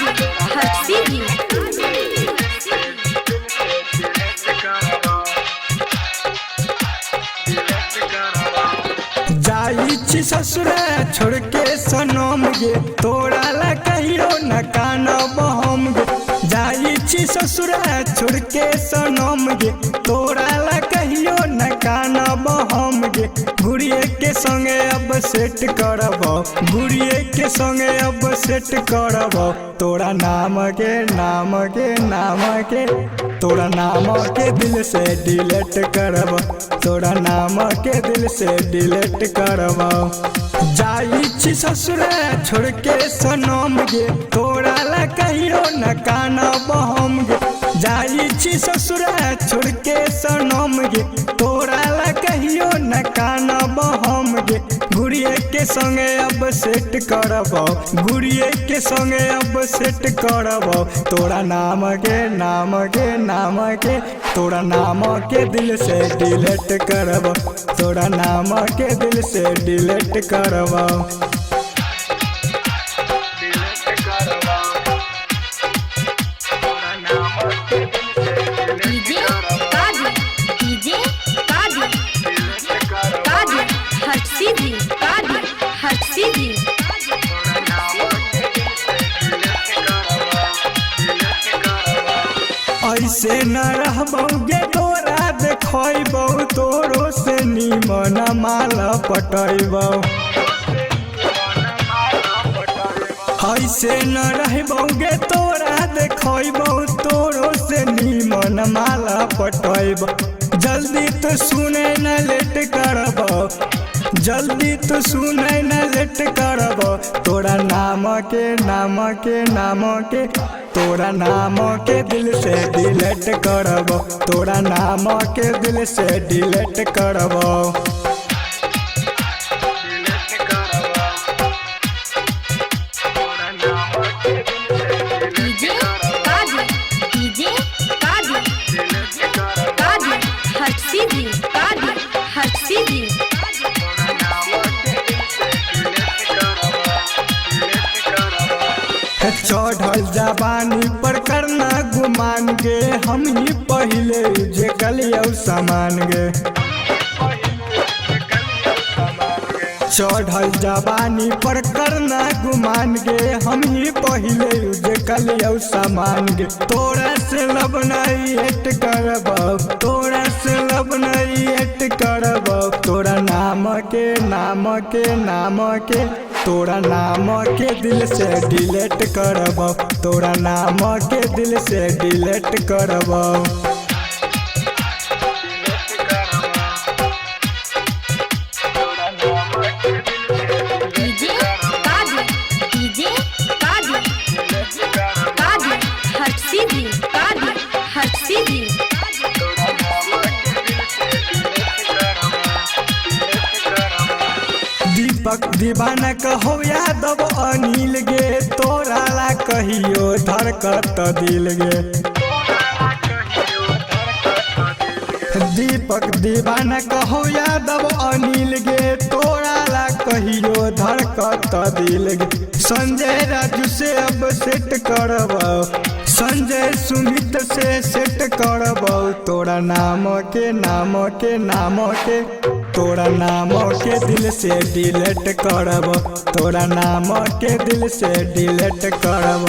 हर्षी जाई छी ससुरा छोड़ के सनम गे तोरा ला कहियो न कानब हम गे। जाई छी ससुरा छोड़ के सनम गे तोरा ला कहियो न कानब हम गे। गुड़िए के संगे अब सेट करब, गुड़िए के संगे अब सेट करब। तोरा नाम के तोरा नाम के दिल से डिलीट करब, तोरा नाम के दिल से डिलीट करब। जाई छी ससुरा छोड़ के सनम गे तोरा ला कहियो न कानब हम गे। जाई छी ससुरा छोड़ के सनम गे तोरा ला कहियो न कानब हम गे। गुड़िए के संगे अब सेट करब, गुड़िए के संगे अब सेट करब। तोरा नाम के तोरा नाम के दिल से डिलीट करब, तोरा नाम के दिल से डिलीट करब। ऐसे न रहबोगे तोरा देखबो तोरो से निमन माल पटैबो। ऐसे न रहबोगे तोरा देखबो तोरो से निमन माल पटैबो। जल्दी तो सुने न लेट करबो, जल्दी तो सुने न लेट करबो। तोरा नाम के तोरा नाम के दिल से डिलीट करब, तोरा नाम के दिल से डिलीट करब। चढ़ल जवानी पर करना गुमान गे हम ही पहले जे कलियो सामान गे। चढ़ल जवानी पर करना गुमान गे हम ही पहले जे कलियो सामान गे। तोरा से लब नहीं एट करब, तोरा से लब नहीं एट करब। तोरा नाम के तोरा नाम के दिल से डिलीट करब, तोरा नाम के दिल से डिलीट करब। दीपक दीवाना कहो यादव अनिल गे तोरा ला कहियो धड़कत दिल गे। दीपक दीवाना कहो यादव अनिल गे तोरा ला कहियो धड़कत दिल गे। संजय राजू से अब सेट करब, संजय सुमित से सेट करब। तोरा नाम के तोरा नाम के दिल से डिलीट करब, तोरा नाम के दिल से डिलीट करब।